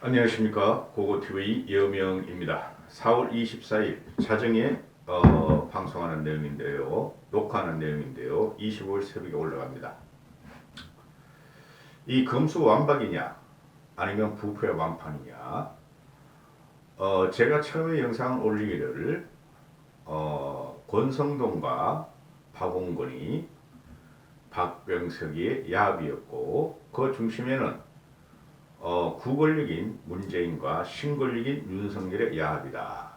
안녕하십니까. 고고TV 여명입니다. 4월 24일 자정에 방송하는 내용인데요. 녹화하는 내용인데요. 25일 새벽에 올라갑니다. 이 금수 완박이냐 아니면 부패 완판이냐. 제가 처음에 영상을 올리기를 권성동과 박홍근이 박병석의 야합이었고 그 중심에는 구권력인 문재인과 신권력인 윤석열의 야합이다.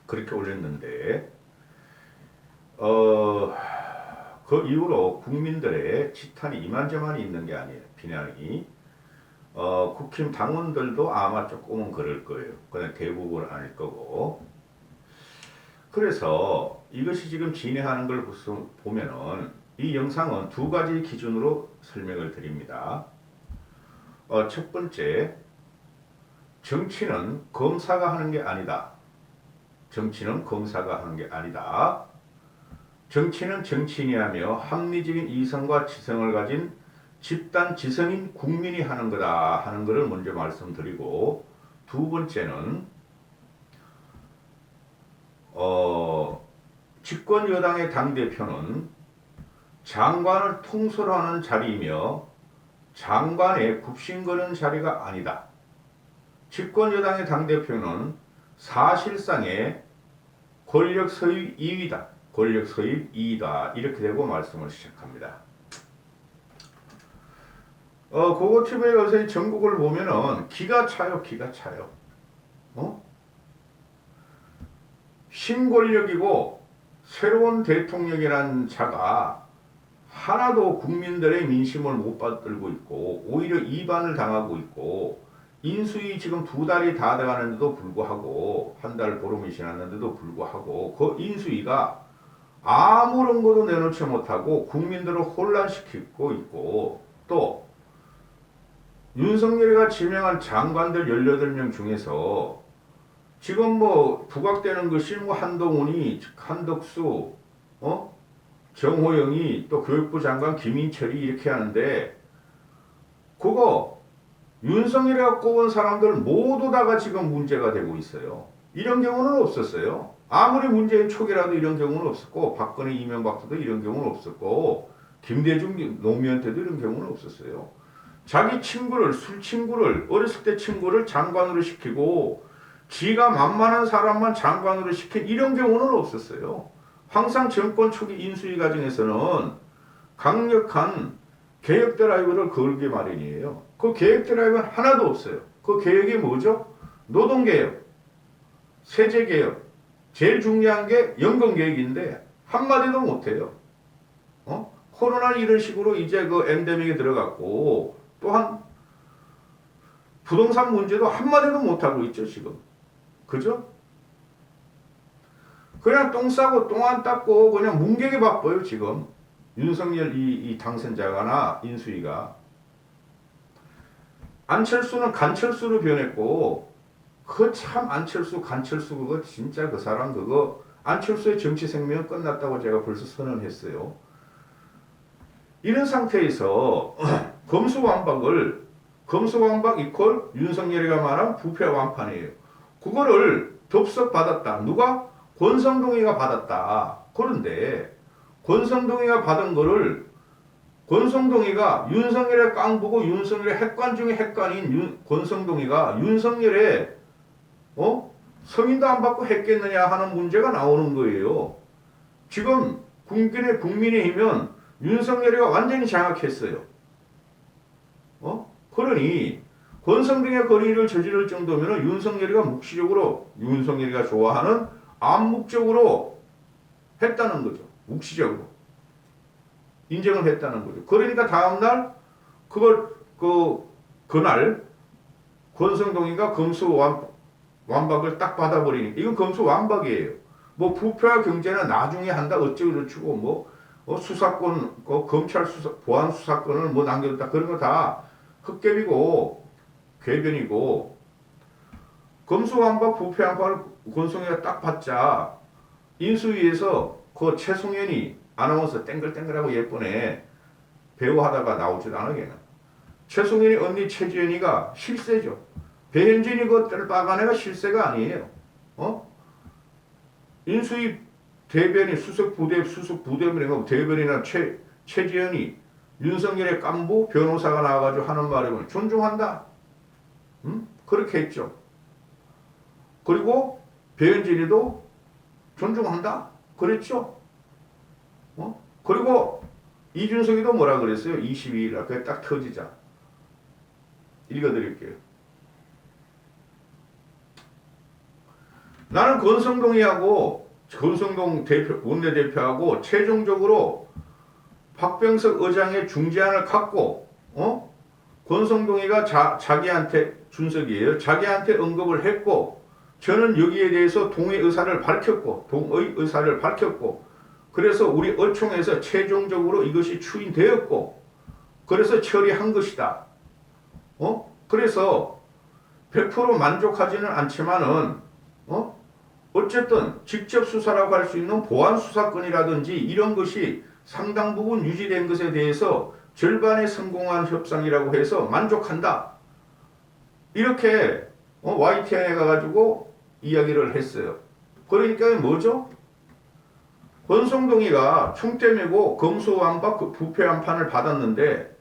그렇게 올렸는데 그 이후로 국민들의 지탄이 이만저만이 있는 게 아니에요. 비난이. 국힘 당원들도 아마 조금은 그럴 거예요. 그냥 대부분은 아닐 거고. 그래서 이것이 지금 진행하는 걸 보면은 이 영상은 두 가지 기준으로 설명을 드립니다. 첫 번째, 정치는 검사가 하는 게 아니다. 정치는 검사가 하는 게 아니다. 정치는 정치인이 하며 합리적인 이성과 지성을 가진 집단 지성인 국민이 하는 거다 하는 것을 먼저 말씀드리고, 두 번째는 집권 여당의 당대표는 장관을 통솔하는 자리이며 장관에 굽신거는 자리가 아니다. 집권 여당의 당대표는 사실상의 권력 서입 2위다. 권력 서입 2위다. 이렇게 되고 말씀을 시작합니다. 고고TV에 요새 전국을 보면은 기가 차요. 기가 차요. 신권력이고 새로운 대통령이라는 자가 하나도 국민들의 민심을 못 받들고 있고 오히려 이반을 당하고 있고 인수위 지금 2달이 다 돼가는데도 불구하고 한 달 보름이 지났는데도 불구하고 그 인수위가 아무런 것도 내놓지 못하고 국민들을 혼란시키고 있고 또 윤석열이가 지명한 장관들 18명 중에서 지금 뭐 부각되는 것이 뭐 한동훈이 한덕수 정호영이 또 교육부 장관 김인철이 이렇게 하는데 그거 윤석열이가 꼽은 사람들 모두 다가 지금 문제가 되고 있어요. 이런 경우는 없었어요. 아무리 문재인 초기라도 이런 경우는 없었고 박근혜 이명박 때도 이런 경우는 없었고 김대중 노무현 때도 이런 경우는 없었어요. 자기 친구를 술 친구를 어렸을 때 친구를 장관으로 시키고 지가 만만한 사람만 장관으로 시킨 이런 경우는 없었어요. 항상 정권 초기 인수위 과정에서는 강력한 개혁 드라이브를 걸기 마련이에요. 그 개혁 드라이브는 하나도 없어요. 그 개혁이 뭐죠? 노동개혁, 세제개혁, 제일 중요한 게 연금개혁인데 한마디도 못해요. 코로나는 이런 식으로 이제 그 엔데믹에 들어갔고 또한 부동산 문제도 한마디도 못하고 있죠 지금. 그죠? 그냥 똥 싸고 똥 안 닦고 그냥 뭉개기 바빠요 지금 윤석열 이 당선자가나 인수위가. 안철수는 간철수로 변했고 그 참 안철수 간철수 그거 진짜 그 사람 그거 안철수의 정치 생명은 끝났다고 제가 벌써 선언했어요. 이런 상태에서 검수완박 이퀄 윤석열이가 말한 부패 완판이에요. 그거를 덥석 받았다. 누가? 권성동이가 받았다. 그런데 권성동이가 받은 거를 권성동이가 윤석열의 깡보고 윤석열의 핵관 중에 핵관인 권성동이가 윤석열의 성인도 안 받고 했겠느냐 하는 문제가 나오는 거예요. 지금 국민의힘은 윤석열이가 완전히 장악했어요. 그러니 권성동의 거리를 저지를 정도면 윤석열이가 묵시적으로 윤석열이가 좋아하는 암묵적으로 했다는 거죠. 묵시적으로. 인정을 했다는 거죠. 그러니까 다음날 그날 권성동이가 검수 완박을 딱 받아버리니까 이건 검수 완박이에요. 뭐 부패와 경제는 나중에 한다 어쩌고저쩌고 뭐 수사권 검찰 보안 수사권을 뭐 남겨뒀다 그런 거 다 헛개비고 궤변이고 검수 완박 부패 완박을 권성동이가 딱 받자 인수위에서 그 최송현이 아나운서 땡글땡글하고 예쁘네 배우하다가 나오지도 않아 걔는. 최승현이 언니 최지연이가 실세죠. 배현진이 그것들 빠간 애가 실세가 아니에요. 인수위 대변인 수석 부대변인 대변인이나 최지연이 윤석열의 깐부 변호사가 나와가지고 하는 말이면 존중한다. 그렇게 했죠. 그리고 배현진이도 존중한다. 그랬죠. 그리고 이준석이도 뭐라 그랬어요? 22일 날 그게 딱 터지자. 읽어드릴게요. 나는 권성동 원내대표하고 최종적으로 박병석 의장의 중재안을 갖고 권성동이가 자기한테 준석이에요. 자기한테 언급을 했고 저는 여기에 대해서 동의 의사를 밝혔고 그래서 우리 의총에서 최종적으로 이것이 추인되었고 그래서 처리한 것이다. 그래서 100% 만족하지는 않지만은 어쨌든 직접 수사라고 할 수 있는 보안 수사권이라든지 이런 것이 상당 부분 유지된 것에 대해서 절반의 성공한 협상이라고 해서 만족한다. 이렇게 YTN에 가가지고 이야기를 했어요. 그러니까 뭐죠? 권성동이가 총대 메고 검수완박 부패한판을 받았는데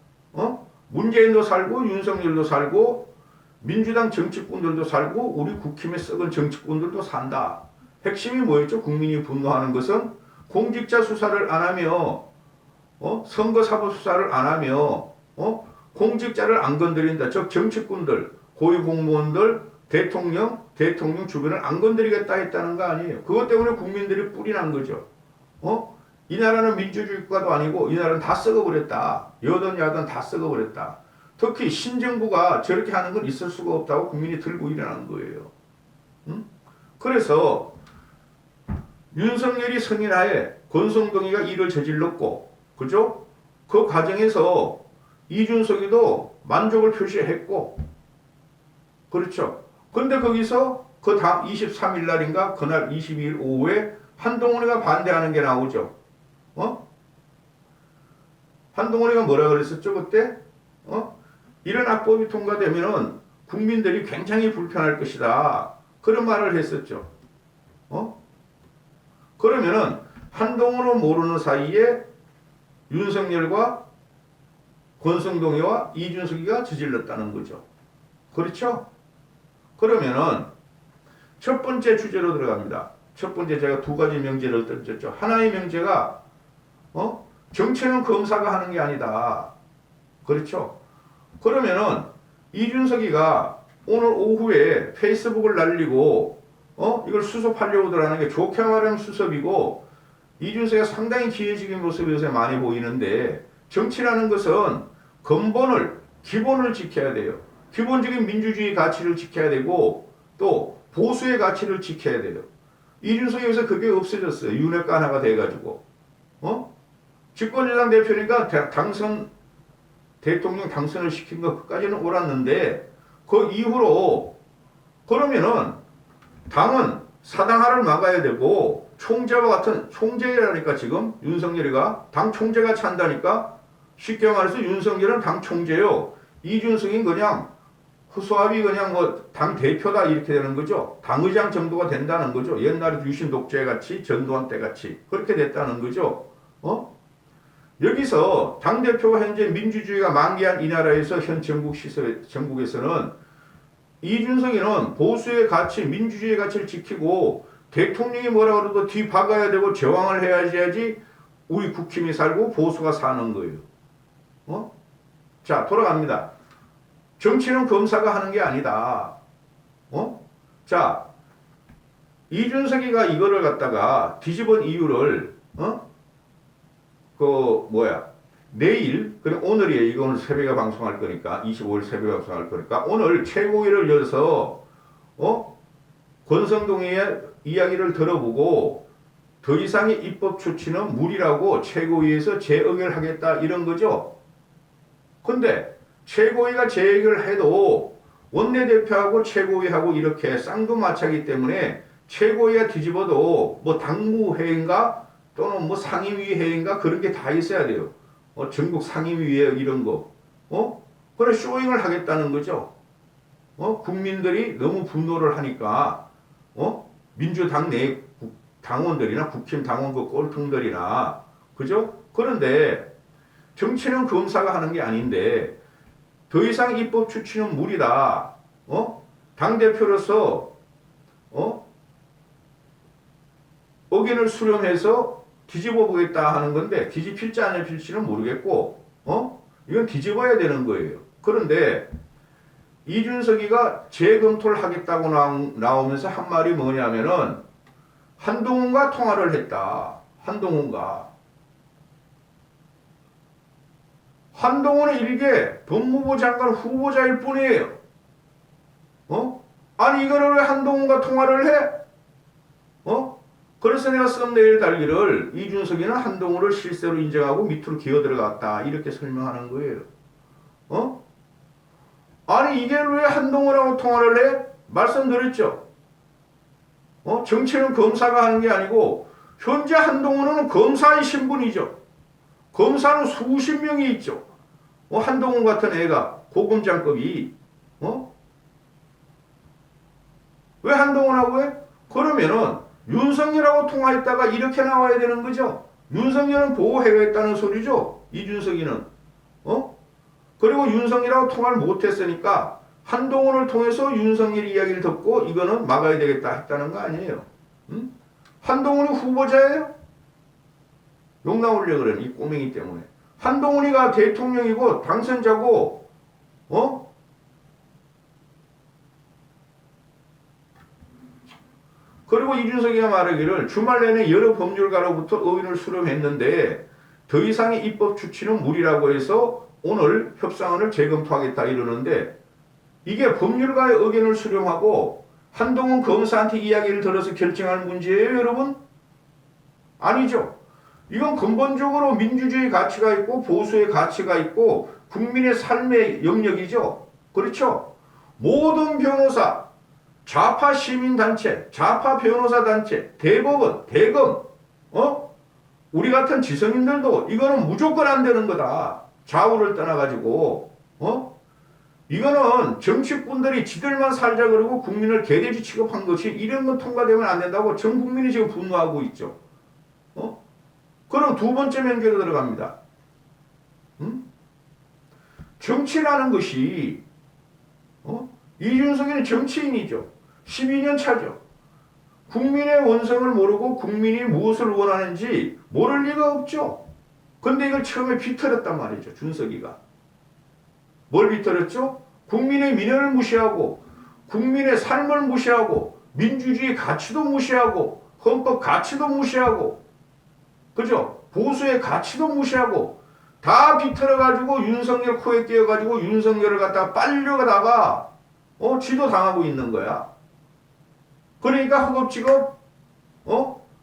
문재인도 살고 윤석열도 살고 민주당 정치꾼들도 살고 우리 국힘에 썩은 정치꾼들도 산다. 핵심이 뭐였죠? 국민이 분노하는 것은 공직자 수사를 안 하며 선거사법 수사를 안 하며 공직자를 안 건드린다. 즉 정치꾼들, 고위공무원들, 대통령 주변을 안 건드리겠다 했다는 거 아니에요. 그것 때문에 국민들이 뿔이 난 거죠. 이 나라는 민주주의 국가도 아니고 이 나라는 다 썩어버렸다. 여든 야든 다 썩어버렸다. 특히 신정부가 저렇게 하는 건 있을 수가 없다고 국민이 들고 일어난 거예요. 그래서 윤석열이 선임하에 권성동이가 일을 저질렀고 그죠? 그 과정에서 이준석이도 만족을 표시했고 그렇죠. 근데 거기서 그 다음 23일 날인가 그날 22일 오후에 한동훈이가 반대하는 게 나오죠. 한동훈이가 뭐라 그랬었죠 그때? 이런 악법이 통과되면은 국민들이 굉장히 불편할 것이다. 그런 말을 했었죠. 그러면은 한동훈은 모르는 사이에 윤석열과 권성동이와 이준석이가 저질렀다는 거죠. 그렇죠? 그러면은 첫 번째 주제로 들어갑니다. 첫 번째 제가 두 가지 명제를 던졌죠. 하나의 명제가 정치는 검사가 하는 게 아니다. 그렇죠? 그러면은 이준석이가 오늘 오후에 페이스북을 날리고 이걸 수습하려고 들어가는 게 좋게 말하면 수습이고 이준석이 상당히 기회적인 모습이 요새 많이 보이는데 정치라는 것은 기본을 지켜야 돼요. 기본적인 민주주의 가치를 지켜야 되고 또 보수의 가치를 지켜야 돼요. 이준석이 요새 그게 없어졌어요. 윤핵관 하나가 돼가지고 집권여당 대표니까 대통령 당선을 시킨 것까지는 옳았는데 그 이후로 그러면은 당은 사당화를 막아야 되고 총재와 같은 총재라니까 지금 윤석열이가 당 총재같이 한다니까 쉽게 말해서 윤석열은 당 총재요. 이준석이 그냥 후수합이 그냥 당 대표다 이렇게 되는 거죠. 당의장 정도가 된다는 거죠. 옛날에 유신 독재 같이 전두환 때 같이 그렇게 됐다는 거죠. 여기서 당 대표가 현재 민주주의가 만개한 이 나라에서 현 전국에서는 이준석이는 보수의 가치, 민주주의의 가치를 지키고 대통령이 뭐라 그래도 뒤박아야 되고 저항을 해야지 우리 국힘이 살고 보수가 사는 거예요. 자, 돌아갑니다. 정치는 검사가 하는 게 아니다. 자, 이준석이가 이거를 갖다가 뒤집은 이유를 내일, 그래 오늘이에요. 이거 오늘 새벽에 방송할 거니까 25일 새벽에 방송할 거니까 오늘 최고위를 열어서 권성동의 이야기를 들어보고 더 이상의 입법 조치는 무리라고 최고위에서 재의결하겠다 이런 거죠. 근데 최고위가 재의결을 해도 원내대표하고 최고위하고 이렇게 쌍두마차기 때문에 최고위가 뒤집어도 뭐 당무회의인가 또는 뭐 상임위 회의인가 그런 게 다 있어야 돼요. 전국 상임위회 이런 거. 그래 쇼잉을 하겠다는 거죠. 국민들이 너무 분노를 하니까 민주당 내 당원들이나 국힘 당원 그 꼴통들이나 그죠? 그런데 정치는 검사가 하는 게 아닌데 더 이상 입법 추진은 무리다. 당대표로서 의견을 수렴해서 뒤집어 보겠다 하는 건데 뒤집힐지 안 뒤집힐지는 모르겠고 이건 뒤집어야 되는 거예요. 그런데 이준석이가 재검토를 하겠다고 나오면서 한 말이 뭐냐면은 한동훈과 통화를 했다. 한동훈은 일개 법무부 장관 후보자일 뿐이에요. 아니 이거를 왜 한동훈과 통화를 해? 그래서 내가 썸네일 달기를 이준석이는 한동훈을 실세로 인정하고 밑으로 기어 들어갔다 이렇게 설명하는 거예요. 아니 이게 왜 한동훈하고 통화를 해? 말씀드렸죠. 정치는 검사가 하는 게 아니고 현재 한동훈은 검사의 신분이죠. 검사는 수십 명이 있죠. 한동훈 같은 애가 고검장급이 왜 한동훈하고 해? 그러면은 윤석열하고 통화했다가 이렇게 나와야 되는 거죠. 윤석열은 보호해야겠다는 소리죠. 이준석이는 그리고 윤석열하고 통화를 못했으니까 한동훈을 통해서 윤석열 이야기를 듣고 이거는 막아야 되겠다 했다는 거 아니에요. 한동훈이 후보자예요? 욕 나오려고 그래. 이 꼬맹이 때문에. 한동훈이가 대통령이고 당선자고 그리고 이준석이가 말하기를 주말 내내 여러 법률가로부터 의견을 수렴했는데 더 이상의 입법 추진은 무리라고 해서 오늘 협상안을 재검토하겠다 이러는데 이게 법률가의 의견을 수렴하고 한동훈 검사한테 이야기를 들어서 결정할 문제예요, 여러분? 아니죠. 이건 근본적으로 민주주의 가치가 있고 보수의 가치가 있고 국민의 삶의 영역이죠. 그렇죠? 모든 변호사, 좌파 시민단체, 좌파 변호사단체, 대법원, 대검, 우리 같은 지성인들도 이거는 무조건 안 되는 거다. 좌우를 떠나가지고, 이거는 정치꾼들이 지들만 살자 그러고 국민을 개돼지 취급한 것이 이런 건 통과되면 안 된다고 전 국민이 지금 분노하고 있죠. 그럼 두 번째 명제로 들어갑니다. 정치라는 것이, 이준석이는 정치인이죠. 12년 차죠. 국민의 원성을 모르고 국민이 무엇을 원하는지 모를 리가 없죠. 근데 이걸 처음에 비틀었단 말이죠. 준석이가. 뭘 비틀었죠? 국민의 민원을 무시하고 국민의 삶을 무시하고 민주주의 가치도 무시하고 헌법 가치도 무시하고 그죠? 보수의 가치도 무시하고 다 비틀어가지고 윤석열 코에 끼어가지고 윤석열을 갖다가 빨려가다가 쥐도 당하고 있는 거야. 그러니까 허겁지겁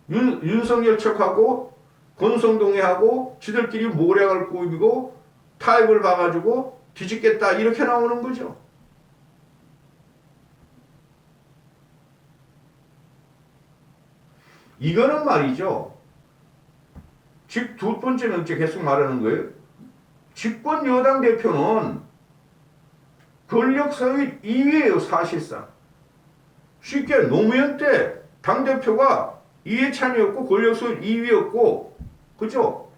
윤석열 척하고 권성동해하고 지들끼리 모략을 꾸미고 타입을 봐가지고 뒤집겠다 이렇게 나오는 거죠. 이거는 말이죠. 즉 두 번째 명제 계속 말하는 거예요. 집권 여당 대표는 권력서의 2위예요. 사실상. 쉽게 노무현 때 당대표가 이해찬이었고 권력서의 2위였고 그죠?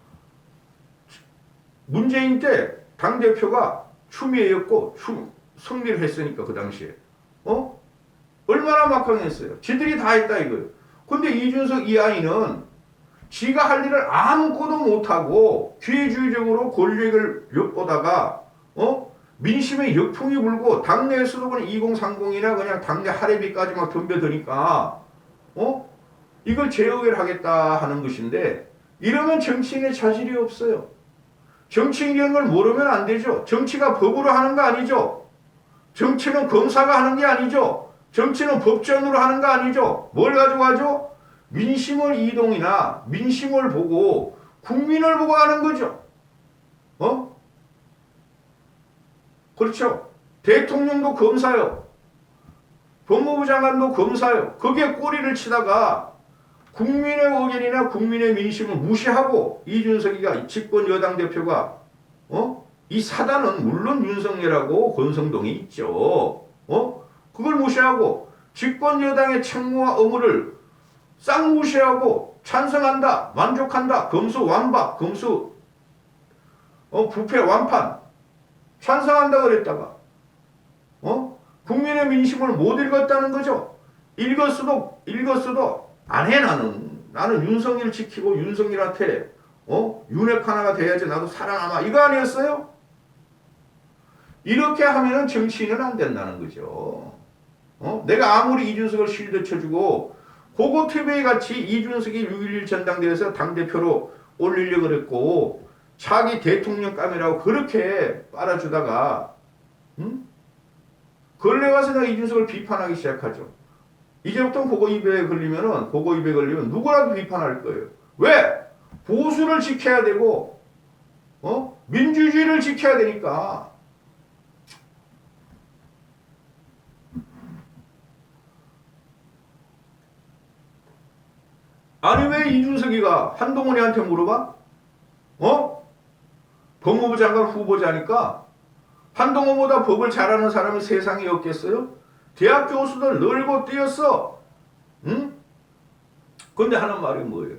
문재인 때 당대표가 추미애였고 승리를 했으니까 그 당시에 얼마나 막강했어요. 지들이 다 했다 이거예요. 근데 이준석 이 아이는 지가 할 일을 아무것도 못하고 기회주의적으로 권력을 엿보다가 민심의 역풍이 불고 당내에서도 그냥 2030이나 그냥 당내 할애비까지 막 덤벼드니까 이걸 재의결하겠다 하는 것인데 이러면 정치인의 자질이 없어요. 정치인이라는 걸 모르면 안 되죠. 정치가 법으로 하는 거 아니죠. 정치는 검사가 하는 게 아니죠. 정치는 법전으로 하는 거 아니죠. 뭘 가지고 하죠? 민심을 이동이나 민심을 보고 국민을 보고 하는 거죠. 그렇죠. 대통령도 검사요. 법무부 장관도 검사요. 그게 꼬리를 치다가 국민의 의견이나 국민의 민심을 무시하고 이준석이가 집권 여당 대표가 이 사단은 물론 윤석열하고 권성동이 있죠. 그걸 무시하고 집권 여당의 책무와 의무를 싹 무시하고 찬성한다, 만족한다, 검수완박, 검수 부패 완판 찬성한다 그랬다가 국민의 민심을 못 읽었다는 거죠. 읽었어도 안 해. 나는 윤석열 지키고 윤석열한테 윤핵 하나가 돼야지 나도 살아남아, 이거 아니었어요? 이렇게 하면은 정치인은 안 된다는 거죠. 내가 아무리 이준석을 실드 쳐주고 고고TV 같이 이준석이 6.11 전당대회에서 당대표로 올리려고 그랬고 자기 대통령감이라고 그렇게 빨아주다가 걸레 가서 내가 이준석을 비판하기 시작하죠. 이제부터 그거 입에 걸리면 누구라도 비판할 거예요. 왜? 보수를 지켜야 되고 민주주의를 지켜야 되니까. 아니 왜 이준석이가 한동훈이한테 물어봐? 법무부 장관 후보자니까 한동훈보다 법을 잘하는 사람이 세상에 없겠어요? 대학 교수들 늘고 뛰었어. 응? 근데 하는 말이 뭐예요?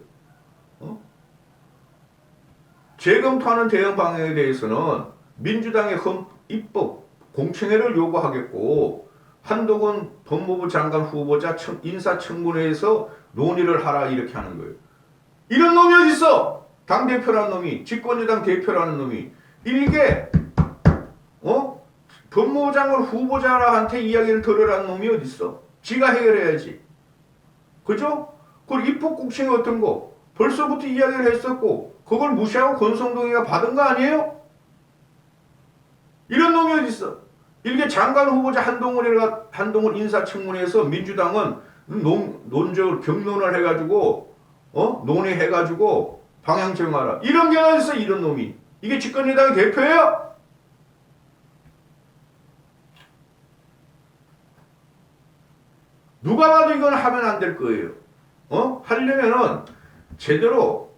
재검토하는 대응 방향에 대해서는 민주당의 입법 공청회를 요구하겠고 한동훈 법무부 장관 후보자 인사청문회에서 논의를 하라, 이렇게 하는 거예요. 이런 놈이 어딨어? 당대표라는 놈이, 집권여당 대표라는 놈이 일개 법무부 장관 후보자한테 이야기를 들으라는 놈이 어딨어? 지가 해결해야지. 그죠? 그리고 입법 공청회 같은 거 벌써부터 이야기를 했었고 그걸 무시하고 권성동이가 받은 거 아니에요? 이런 놈이 어딨어? 일개 장관 후보자 한동훈 인사청문회에서 민주당은 경론을 해가지고 논의해가지고 방향 정하라, 이런 게 어딨어? 이런 놈이. 이게 집권여당의 대표예요? 누가 봐도 이건 하면 안 될 거예요. 하려면은 제대로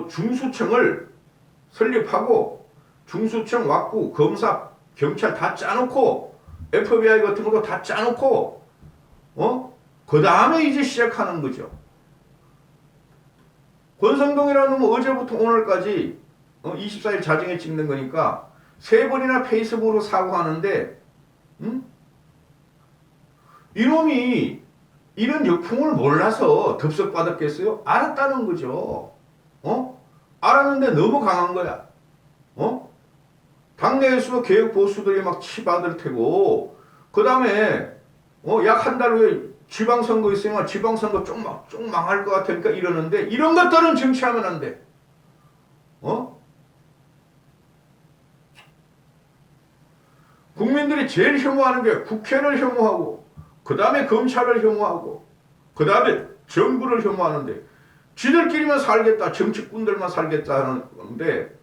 중수청을 설립하고 중수청 왁구 검사 경찰 다 짜놓고 FBI 같은 것도 다 짜놓고 그 다음에 이제 시작하는 거죠. 권성동이라는 놈은 어제부터 오늘까지 24일 자정에 찍는 거니까 3번이나 페이스북으로 사고하는데 이놈이 이런 역풍을 몰라서 덥석받았겠어요? 알았다는 거죠. 알았는데 너무 강한 거야. 당내에서 개혁 보수들이 막 치받을 테고 그 다음에 약 한 달 후에 지방선거 있으면 지방선거 좀 망할 것 같으니까 이러는데 이런 것들은 정치하면 안 돼. 국민들이 제일 혐오하는 게 국회를 혐오하고 그 다음에 검찰을 혐오하고 그 다음에 정부를 혐오하는데 지들끼리만 살겠다, 정치꾼들만 살겠다 하는데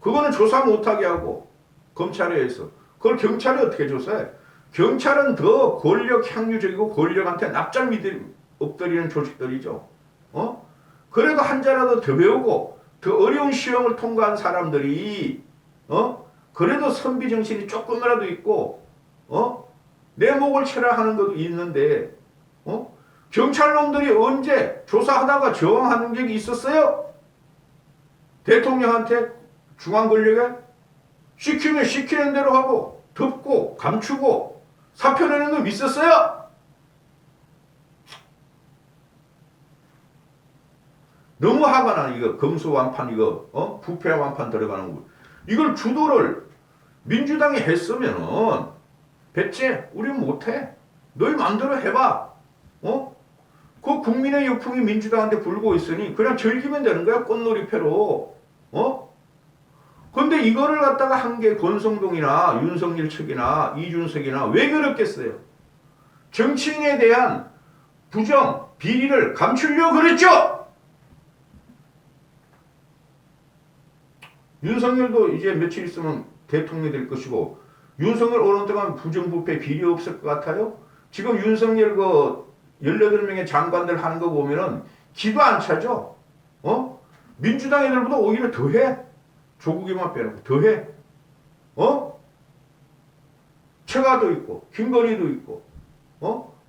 그거는 조사 못하게 하고 검찰에 의해서 그걸 경찰이 어떻게 조사해? 경찰은 더 권력 향유적이고 권력한테 납작 엎드리는 조직들이죠. 그래도 한자라도 더 배우고 더 어려운 시험을 통과한 사람들이 그래도 선비정신이 조금이라도 있고 내 목을 쳐라 하는 것도 있는데 경찰놈들이 언제 조사하다가 저항하는 적이 있었어요? 대통령한테 중앙 권력에 시키면 시키는 대로 하고 덮고 감추고 사표 내는 놈 있었어요? 너무 화가 나. 이거 검수완판, 이거 부패 완판 들어가는 거. 이걸 주도를 민주당이 했으면은 배째 우리 못해. 너희 마음대로 해봐. 그 국민의 역풍이 민주당한테 불고 있으니 그냥 즐기면 되는 거야, 꽃놀이패로. 근데 이거를 갖다가 한 게 권성동이나 윤석열 측이나 이준석이나 왜 그랬겠어요? 정치인에 대한 부정, 비리를 감추려고 그랬죠? 윤석열도 이제 며칠 있으면 대통령이 될 것이고 윤석열 어느 동안 부정부패 비리 없을 것 같아요? 지금 윤석열 18명의 장관들 하는 거 보면은 기도 안 차죠? 민주당 애들보다 오히려 더해. 조국이만 빼놓고 더해. 어? 최가도 있고 김건희도 있고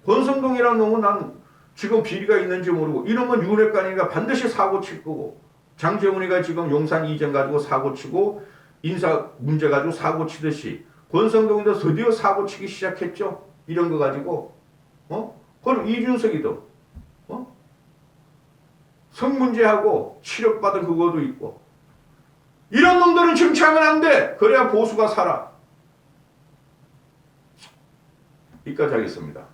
권성동이라는 놈은 난 지금 비리가 있는지 모르고 이러면 윤핵관이니까 반드시 사고 칠 거고 장재훈이가 지금 용산 이전 가지고 사고 치고 인사 문제 가지고 사고 치듯이 권성동이도 드디어 사고 치기 시작했죠. 이런 거 가지고 그럼 이준석이도 성문제하고 치력받은 그거도 있고 이런 놈들은 정치하면 안 돼. 그래야 보수가 살아. 여기까지 하겠습니다.